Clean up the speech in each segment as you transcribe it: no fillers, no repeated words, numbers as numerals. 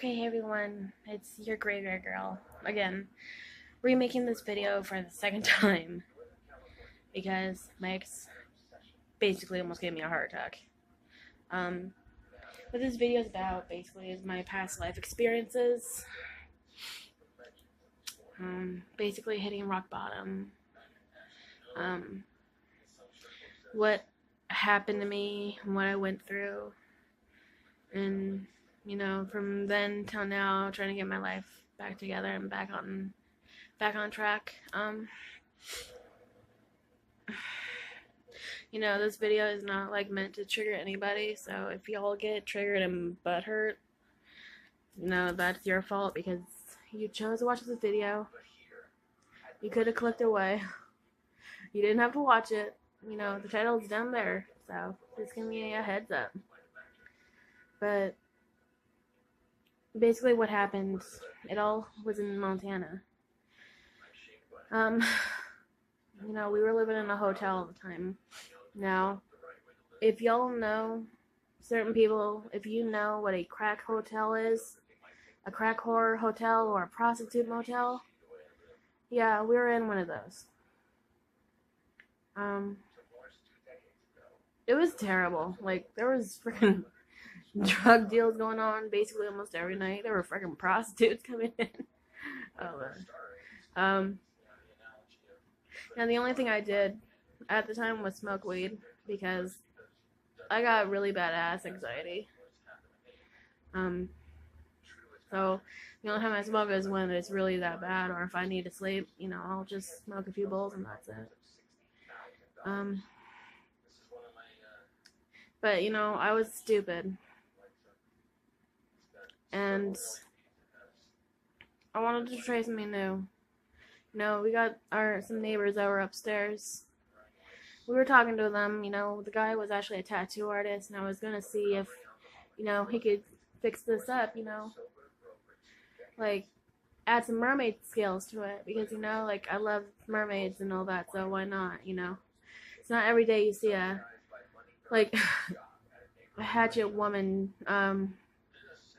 Okay, hey everyone, it's your graveyard girl again, remaking this video for the second time because my ex basically almost gave me a heart attack. Um, what this video is about basically is my past life experiences, basically hitting rock bottom, um, what happened to me, what I went through, and from then till now, trying to get my life back together and back on track. This video is not like meant to trigger anybody, so if y'all get triggered and butthurt, that's your fault because you chose to watch this video. You could have clicked away. You didn't have to watch it. The title's down there, so just give me a heads up. But basically what happened, it all was in Montana. We were living in a hotel at the time. Now, if y'all know certain people, if you know what a crack hotel is, a crack whore hotel or a prostitute motel, yeah, we were in one of those. It was terrible. Like, there was freaking drug deals going on basically almost every night. There were freaking prostitutes coming in. Now the only thing I did at the time was smoke weed because I got really bad ass anxiety. So the only time I smoke is when it's really that bad, or if I need to sleep, I'll just smoke a few bowls and that's it. But I was stupid, and I wanted to try something new. We got some neighbors that were upstairs. We were talking to them. The guy was actually a tattoo artist, and I was gonna see if he could fix this up. Like add some mermaid scales to it because like I love mermaids and all that, so why not? It's not every day you see a hatchet woman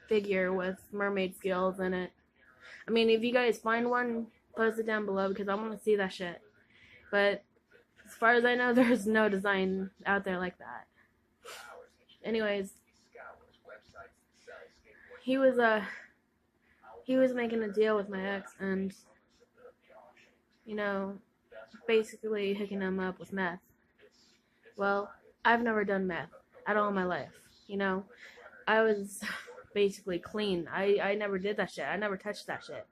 figure with mermaid scales in it. I mean, if you guys find one, post it down below because I want to see that shit. But as far as I know, there's no design out there like that. Anyways, he was making a deal with my ex and basically hooking him up with meth. Well, I've never done meth at all in my life. I was basically clean. I never did that shit. I never touched that shit.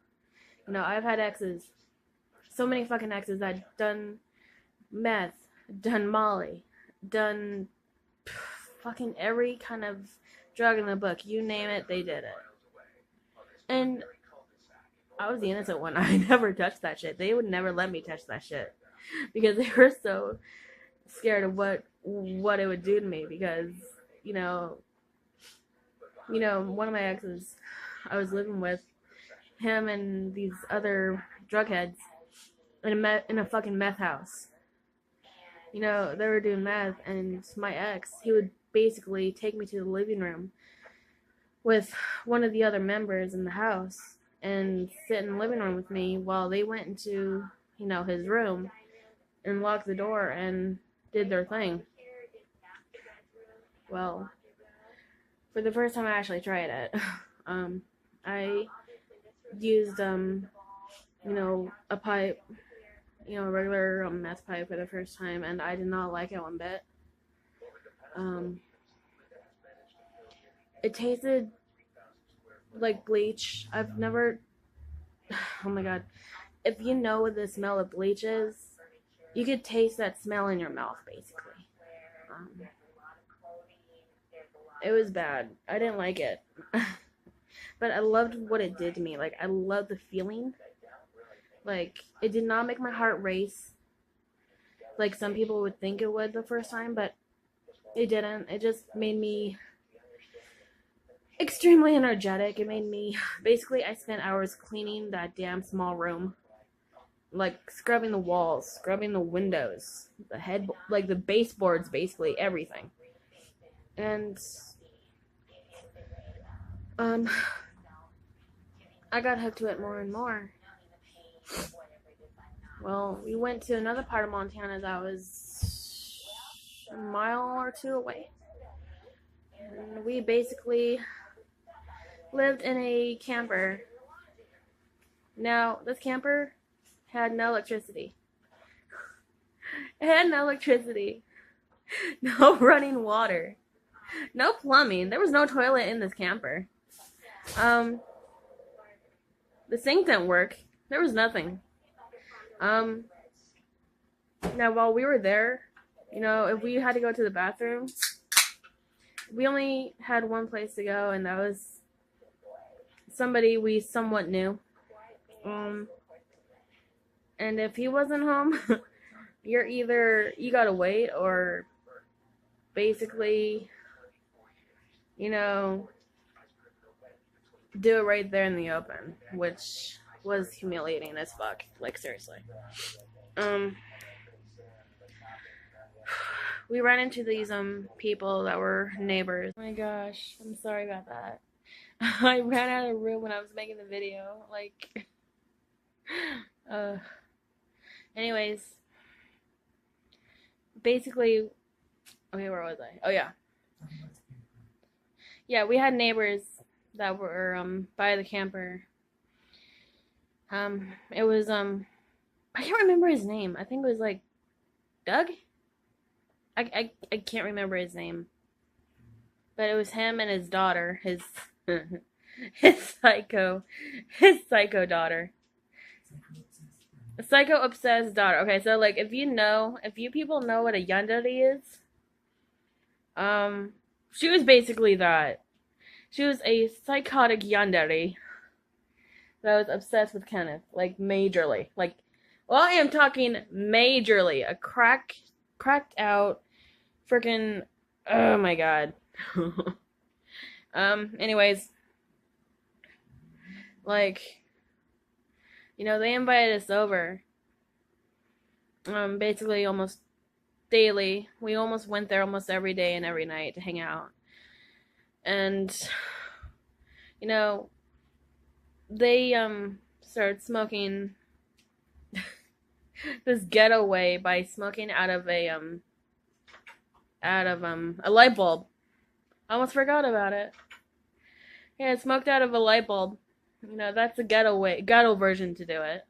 I've had exes, so many fucking exes that done meth, done Molly, done fucking every kind of drug in the book. You name it, they did it. And I was the innocent one. I never touched that shit. They would never let me touch that shit because they were so scared of what it would do to me because, one of my exes I was living with, him and these other drug heads in a fucking meth house. They were doing meth, and my ex, he would basically take me to the living room with one of the other members in the house and sit in the living room with me while they went into, his room and locked the door and did their thing. Well, for the first time I actually tried it, I used, a pipe, a regular meth pipe for the first time, and I did not like it one bit. It tasted like bleach. I've never, oh my god, if you know what the smell of bleach is, you could taste that smell in your mouth, basically. It was bad. I didn't like it. But I loved what it did to me. Like, I loved the feeling. Like, it did not make my heart race like some people would think it would the first time, but it didn't. It just made me extremely energetic. It made me, basically, I spent hours cleaning that damn small room. Like, scrubbing the walls, scrubbing the windows, the baseboards, basically, everything. And, I got hooked to it more and more. Well, we went to another part of Montana that was a mile or two away. And we basically lived in a camper. Now, this camper had no electricity. It had no electricity, no running water, no plumbing. There was no toilet in this camper. The sink didn't work. There was nothing. Now, while we were there, if we had to go to the bathroom, we only had one place to go, and that was somebody we somewhat knew. And if he wasn't home, you gotta wait, or basically, do it right there in the open, which was humiliating as fuck. Like, seriously. We ran into these people that were neighbors. Oh my gosh, I'm sorry about that. I ran out of the room when I was making the video. Like, anyways, basically, okay, where was I? Oh yeah, we had neighbors that were by the camper. It was I can't remember his name. I think it was like Doug. I can't remember his name, but it was him and his daughter, his psycho daughter, a psycho obsessed daughter. Okay, so like if you people know what a yandere is, she was basically that. She was a psychotic yandere that was obsessed with Kenneth, like majorly. Like, well, I am talking majorly. A cracked out freaking, oh my god. Anyways, like, they invited us over, basically almost daily. We almost went there almost every day and every night to hang out. And, they, started smoking this getaway by smoking out of a light bulb. I almost forgot about it. Yeah, smoked out of a light bulb. That's a ghetto version to do it.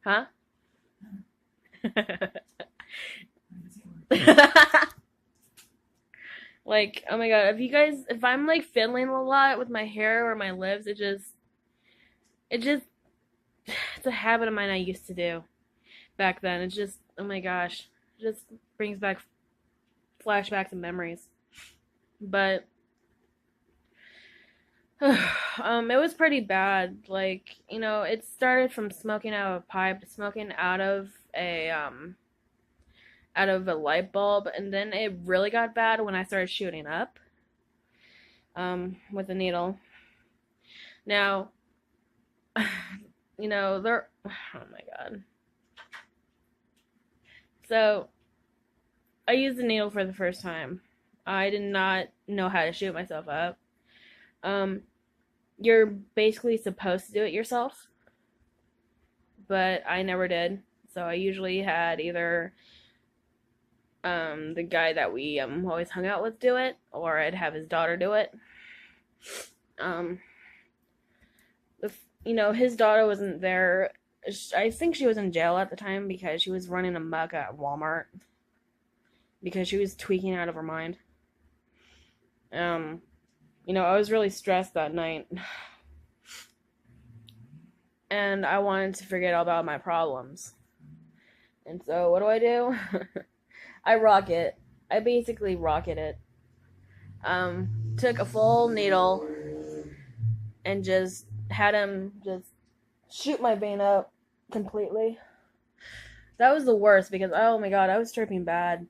Huh? Like, oh my god, if I'm like fiddling a lot with my hair or my lips, it's a habit of mine I used to do back then. It's just, oh my gosh, it just brings back flashbacks and memories. But it was pretty bad. Like, it started from smoking out of a pipe to smoking out of a light bulb, and then it really got bad when I started shooting up with a needle. Now, oh my god. So, I used the needle for the first time. I did not know how to shoot myself up. You're basically supposed to do it yourself, but I never did. So I usually had either the guy that we always hung out with do it, or I'd have his daughter do it. His daughter wasn't there. I think she was in jail at the time because she was running amok at Walmart because she was tweaking out of her mind. I was really stressed that night, and I wanted to forget all about my problems. And so what do? I basically rocketed. Took a full needle and just had him just shoot my vein up completely. That was the worst because, oh my god, I was tripping bad.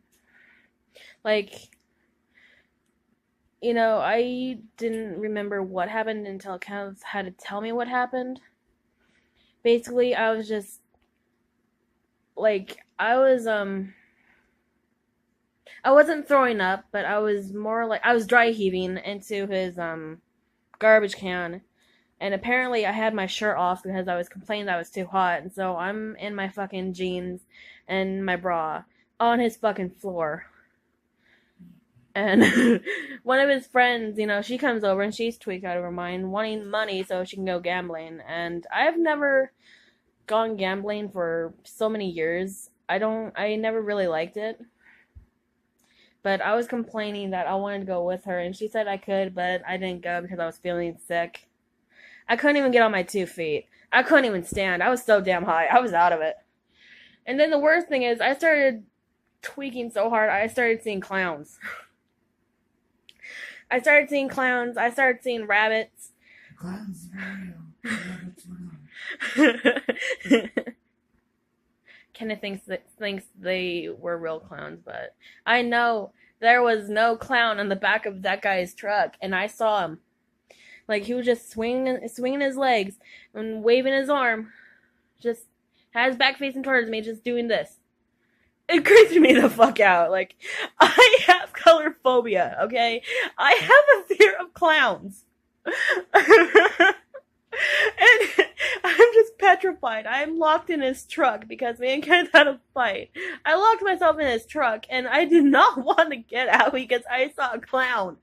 Like, I didn't remember what happened until Kenneth had to tell me what happened. Basically, I was just, like, I was I wasn't throwing up, but I was more like I was dry heaving into his garbage can. And apparently I had my shirt off because I was complaining that I was too hot, and so I'm in my fucking jeans and my bra on his fucking floor. And one of his friends, she comes over and she's tweaked out of her mind, wanting money so she can go gambling. And I've never gone gambling for so many years. I never really liked it. But I was complaining that I wanted to go with her, and she said I could, but I didn't go because I was feeling sick. I couldn't even get on my 2 feet. I couldn't even stand. I was so damn high. I was out of it. And then the worst thing is, I started tweaking so hard, I started seeing clowns. I started seeing clowns. I started seeing rabbits. Clowns were real. Rabbits were not. Kenneth thinks they were real clowns, but I know there was no clown on the back of that guy's truck, and I saw him. Like, he was just swinging his legs and waving his arm. Just had his back facing towards me, just doing this. It creeps me the fuck out. Like, I have color phobia, okay? I have a fear of clowns. And I'm just petrified. I'm locked in his truck because me and Kenneth had a fight. I locked myself in his truck, and I did not want to get out because I saw a clown.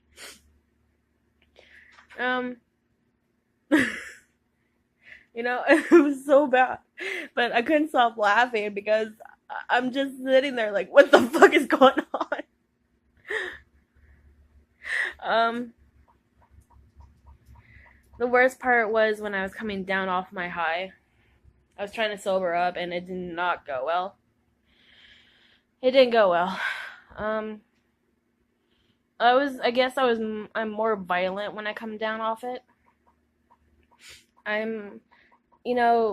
It was so bad. But I couldn't stop laughing because I'm just sitting there like, what the fuck is going on? The worst part was when I was coming down off my high. I was trying to sober up, and it did not go well. It didn't go well. I'm more violent when I come down off it.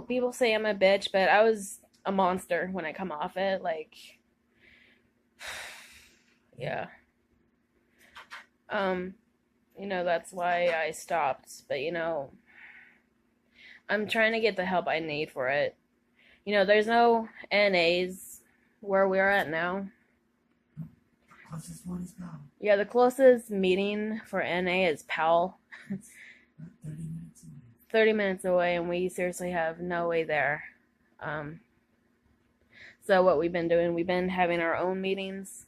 People say I'm a bitch, but I was a monster when I come off it. Like, yeah. That's why I stopped. But, I'm trying to get the help I need for it. There's no NAs where we're at now. Closest one is Powell. Yeah, the closest meeting for NA is Powell. 30 minutes away. 30 minutes away, and we seriously have no way there. So what we've been doing, we've been having our own meetings.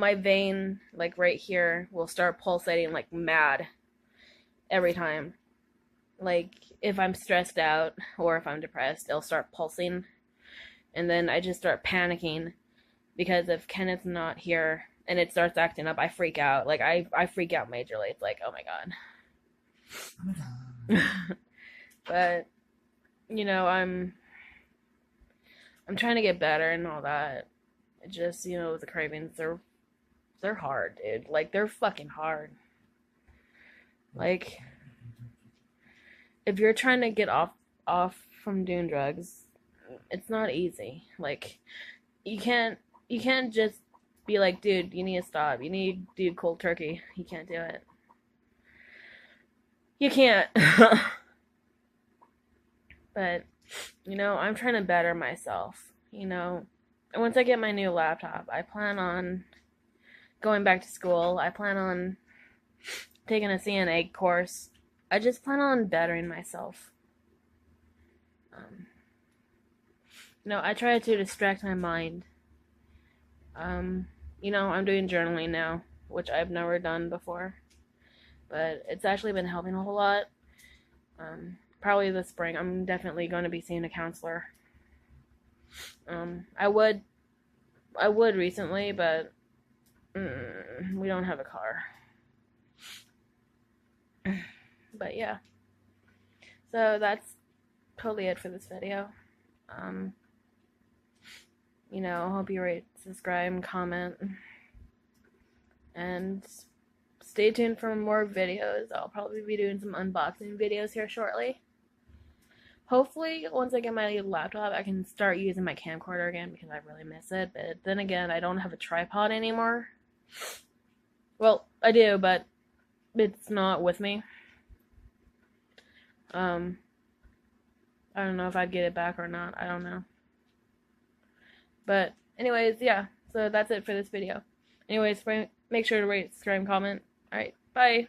My vein, like right here, will start pulsating like mad every time. Like, if I'm stressed out or if I'm depressed, it'll start pulsing. And then I just start panicking because if Kenneth's not here and it starts acting up, I freak out. Like, I freak out majorly. It's like, oh my god. Oh my god. But, I'm trying to get better and all that. It just, the cravings, they're hard, dude. Like, they're fucking hard. Like, if you're trying to get off from doing drugs, it's not easy. Like, you can't just be like, dude, you need to stop. You need to do cold turkey. You can't do it. You can't. But, I'm trying to better myself. And once I get my new laptop, I plan on going back to school. I plan on taking a CNA course. I just plan on bettering myself. I try to distract my mind. I'm doing journaling now, which I've never done before. But it's actually been helping a whole lot. Probably this spring, I'm definitely going to be seeing a counselor. I would recently, but we don't have a car. But yeah. So that's totally it for this video. I hope you rate, subscribe, and comment. And stay tuned for more videos. I'll probably be doing some unboxing videos here shortly. Hopefully, once I get my laptop, I can start using my camcorder again because I really miss it. But then again, I don't have a tripod anymore. Well, I do, but it's not with me. I don't know if I'd get it back or not. I don't know. But anyways, yeah. So that's it for this video. Anyways, make sure to rate, subscribe, and comment. All right, bye.